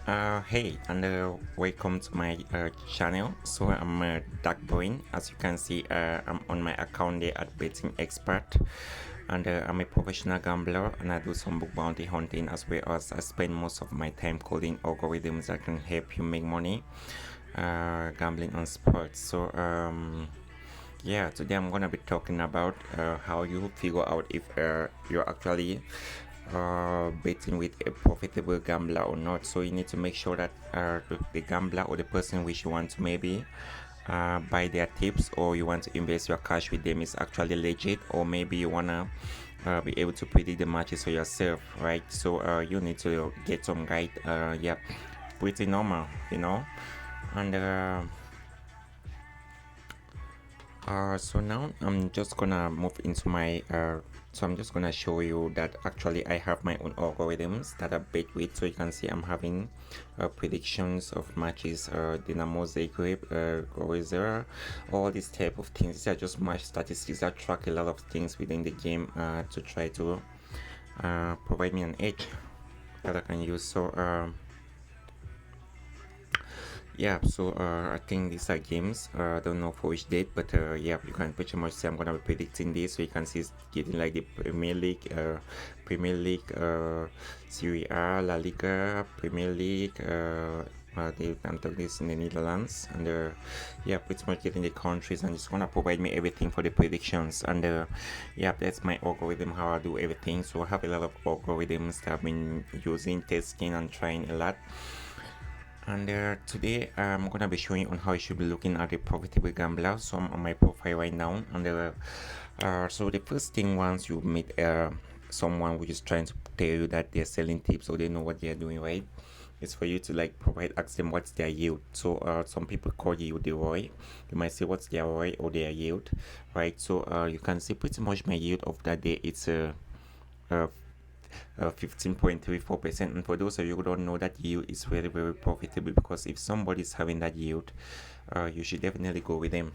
Hey, and welcome to my channel. So I'm Dark Boy. As you can see, I'm on my account there at Betting Expert, and I'm a professional gambler, and I do some book bounty hunting as well as I spend most of my time coding algorithms that can help you make money gambling on sports. Yeah, today I'm gonna be talking about how you figure out if you're actually betting with a profitable gambler or not. So you need to make sure that the gambler or the person which you want to maybe buy their tips or you want to invest your cash with them is actually legit, or maybe you wanna be able to predict the matches for yourself, right? So you need to get some guide. Yeah, pretty normal, and so now I'm just gonna move into my so I'm just gonna show you that actually I have my own algorithms that I bet with. So you can see I'm having predictions of matches, Dynamo Zagreb, Gorizera, all these type of things. These are just match statistics that track a lot of things within the game to try to provide me an edge that I can use. Yeah, so I think these are games. I don't know for which date, but yeah, you can pretty much say I'm gonna be predicting this. So you can see it's getting like the Serie A, La Liga, Premier League. I'm talking this in the Netherlands, and yeah, pretty much getting the countries, and it's gonna provide me everything for the predictions. And yeah, that's my algorithm, how I do everything. So I have a lot of algorithms that I've been using, testing, and trying a lot. And today I'm gonna be showing you on how you should be looking at a profitable gambler. So I'm on my profile right now, and so the first thing, once you meet someone which is trying to tell you that they're selling tips or they know what they're doing, right, is for you to like ask them what's their yield. So some people call yield the ROI. You might say what's their ROI or their yield, right? So you can see pretty much my yield of that day. It's uh 15.34%. And for those of you who don't know, that yield is very, very profitable, because if somebody is having that yield, you should definitely go with them.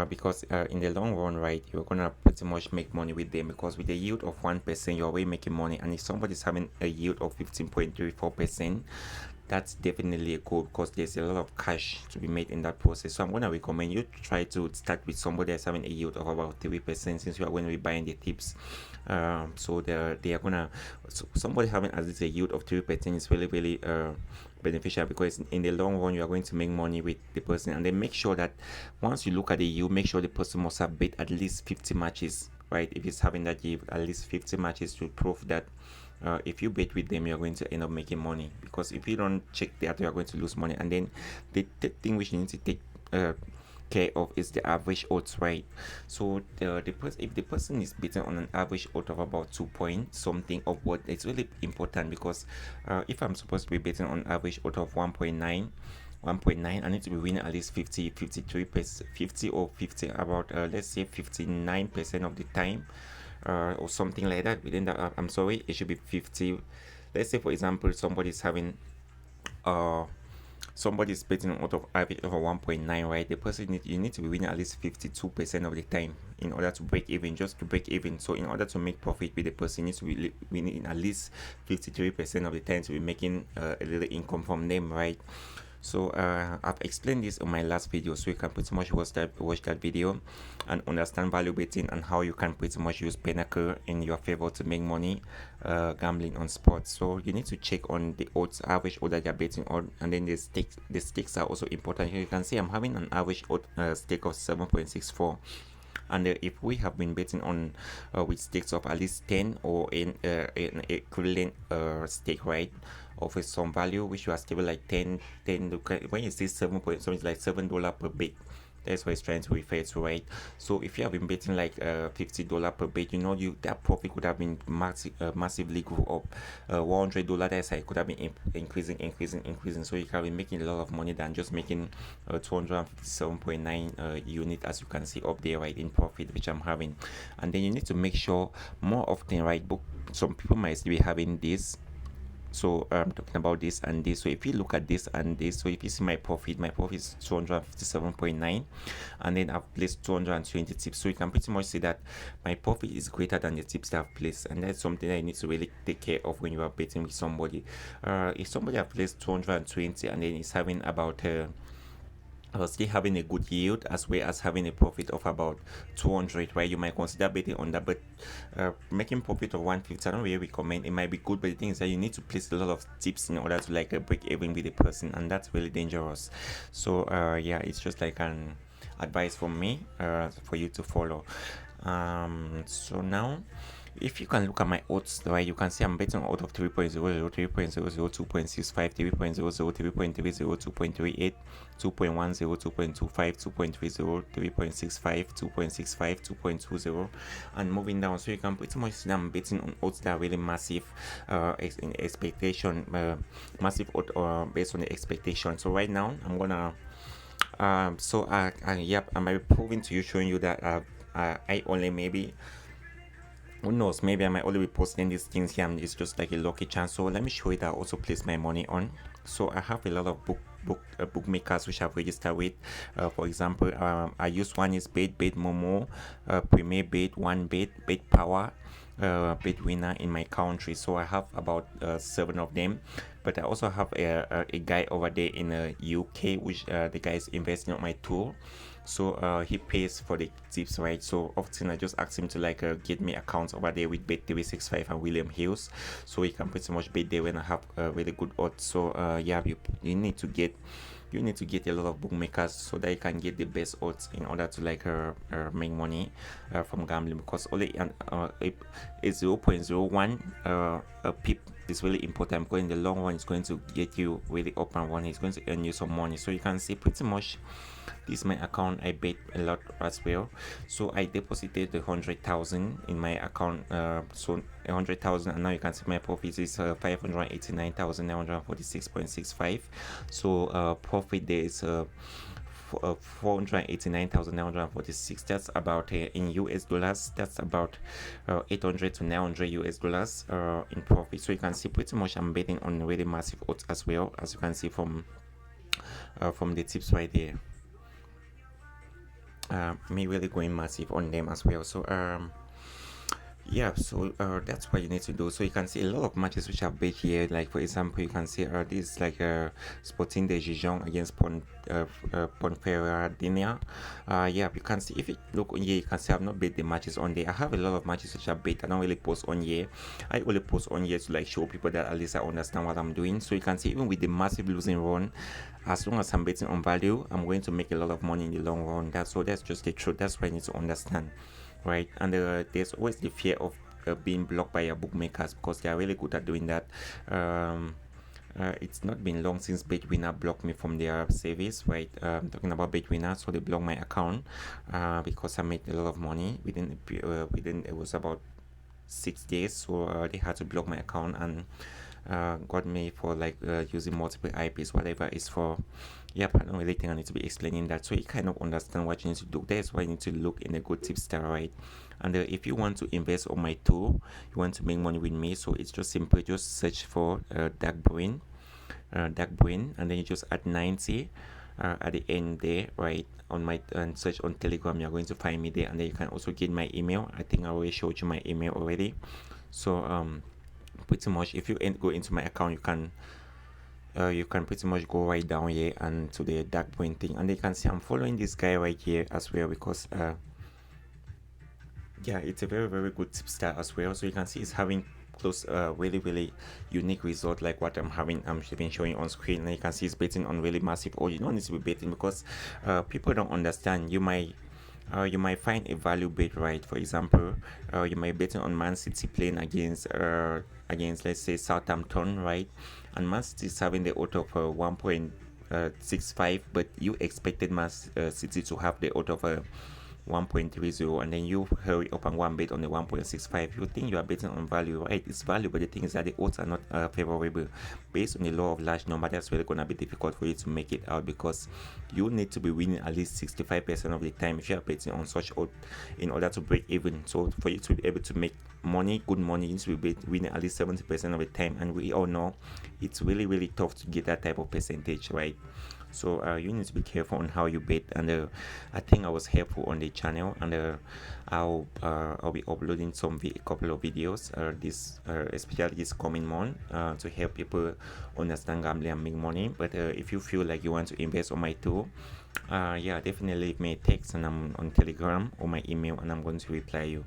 Because in the long run, right, you're gonna pretty much make money with them, because with a yield of 1%, you're already making money. And if somebody's having a yield of 15.34%, that's definitely a goal, because there's a lot of cash to be made in that process. So I'm gonna recommend you try to start with somebody that's having a yield of about 3%, since you are going to be buying the tips. So they are gonna, so somebody having at least a yield of 3% is really, really beneficial, because in the long run you are going to make money with the person. And then make sure that once you look at the yield, make sure the person must have bet at least 50 matches, right? If he's having that yield, at least 50 matches to prove that if you bet with them, you're going to end up making money. Because if you don't check that, you're going to lose money. And then the thing which you need to take care of is the average odds, right? So if the person is betting on an average odds of about 2 point something upward, it's really important, because if I'm supposed to be betting on average odds of 1.9, I need to be winning at least 53%, 50 or 50, about let's say 59% of the time, or something like that. Within that, I'm sorry, it should be 50. Let's say, for example, uh somebody's betting out of average of a 1.9, right? The person you need to be winning at least 52% of the time in order to break even, just to break even. So in order to make profit with the person, needs to be winning at least 53% of the time to be making a little income from them, right? So I've explained this in my last video, so you can pretty much watch that video and understand value betting and how you can pretty much use Pinnacle in your favor to make money gambling on sports. So you need to check on the odds, average odds that you're betting on, and then the stakes are also important. Here you can see I'm having an average stake of 7.64. And if we have been betting on with stakes of at least 10, or in an equivalent stake, right, of some value which you are stable, like 10, when you see 7 point something, like $7 per bet, that's what it's trying to refer to, right? So if you have been betting like $50 per bet, that profit could have been massively grew up. $100, that's how it could have been increasing. So you can be making a lot of money than just making 257.9 unit, as you can see up there, right, in profit which I'm having. And then you need to make sure more often, right? Some people might be having this So I'm talking about this and this. So if you look at this and this, so if you see my profit is 257.9, and then I've placed 220 tips. So you can pretty much see that my profit is greater than the tips that I've placed, and that's something that you need to really take care of when you are betting with somebody. If somebody have placed 220 and then is having about still having a good yield as well as having a profit of about 200, right, you might consider betting on that. But making profit of 150, I don't really recommend. It might be good, but the thing is that you need to place a lot of tips in order to like break even with the person, and that's really dangerous. So yeah, it's just like an advice from me for you to follow. So now, if you can look at my odds, right, you can see I'm betting on odd of 3.00, 3.00, 2.65, 3.00, 3.30, 2.38, 2.10, 2.25, 2.30, 3.65, 2.65, 2.20, and moving down. So you can pretty much see I'm betting on odds that are really massive in expectation, massive odd based on the expectation. So right now, I'm gonna so yep, I might be proving to you, showing you that I only maybe, who knows, maybe I might only be posting these things here and it's just like a lucky chance. So let me show you that I also place my money on. So I have a lot of bookmakers which I've registered with. For example, I use one is Bet Momo, Premier Bet, One Bet Power, Bet Winner in my country. So I have about 7 of them. But I also have a guy over there in the UK, which the guy is investing on my tool. So he pays for the tips, right? So often I just ask him to like get me accounts over there with Bet365 and William Hills, so he can pretty much bet there when I have really good odds. So yeah, you need to get a lot of bookmakers so that you can get the best odds in order to like make money from gambling, because only a 0.01 a pip is really important, because in the long run it's going to get you really up and running. It's going to earn you some money. So you can see pretty much this is my account. I bet a lot as well. So I deposited the 100,000 in my account, so 100,000, and now you can see my profit is 589,946.65. So profit there is 489,946. That's about in US dollars, that's about 800 to 900 US dollars in profit. So you can see pretty much I'm betting on really massive odds as well, as you can see from the tips right there. Me really going massive on them as well. So yeah, so that's what you need to do. So you can see a lot of matches which are bet here. Like for example, you can see this like Sporting de Gijón against Ponferradina. Yeah, you can see, if you look on here, you can see I've not bet the matches on there. I have a lot of matches which are bet. I don't really post on here. I only post on here to like show people that at least I understand what I'm doing. So you can see even with the massive losing run, as long as I'm betting on value, I'm going to make a lot of money in the long run. That's just the truth. That's what I need to understand, right? And there's always the fear of being blocked by your bookmakers, because they are really good at doing that. It's not been long since Betwinner blocked me from their service, right? Talking about Betwinner, so they blocked my account because I made a lot of money within it was about 6 days. So they had to block my account and got me for like using multiple IPs, whatever it's for. Yep, I don't really think I need to be explaining that. So you kind of understand what you need to do. That's why you need to look in a good tipster, right? And if you want to invest on my tool, you want to make money with me, so it's just simple. Just search for dark brain, and then you just add 90 at the end there, right? On my and search on Telegram, you're going to find me there, and then you can also get my email. I think I already showed you my email already. So pretty much if you go into my account, you can pretty much go right down here and to the dark brain thing, and you can see I'm following this guy right here as well, because yeah, it's a very very good tipster as well. So you can see it's having close really unique result like what I'm been showing on screen. And you can see it's betting on really massive, or you don't need to be betting, because people don't understand. You might find a value bet, right? For example, you might bet on Man City playing against let's say Southampton, right? And Man City is having the odd of 1.65, but you expected Man City to have the odd of 1.30, and then you hurry up and go and bet on the 1.65. You think you are betting on value, right? It's value, but the thing is that the odds are not favorable. Based on the law of large number, that's really gonna be difficult for you to make it out, because you need to be winning at least 65% of the time if you are betting on such odds in order to break even. So for you to be able to make money, good money, you need to be winning at least 70% of the time, and we all know it's really tough to get that type of percentage, right? So you need to be careful on how you bet, and I think I was helpful on the channel, and I'll be uploading a couple of videos this especially this coming month to help people understand gambling and make money. But if you feel like you want to invest on my tool, yeah, definitely leave me a text, and I'm on Telegram or my email, and I'm going to reply you.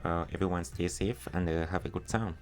Everyone stay safe, and have a good time.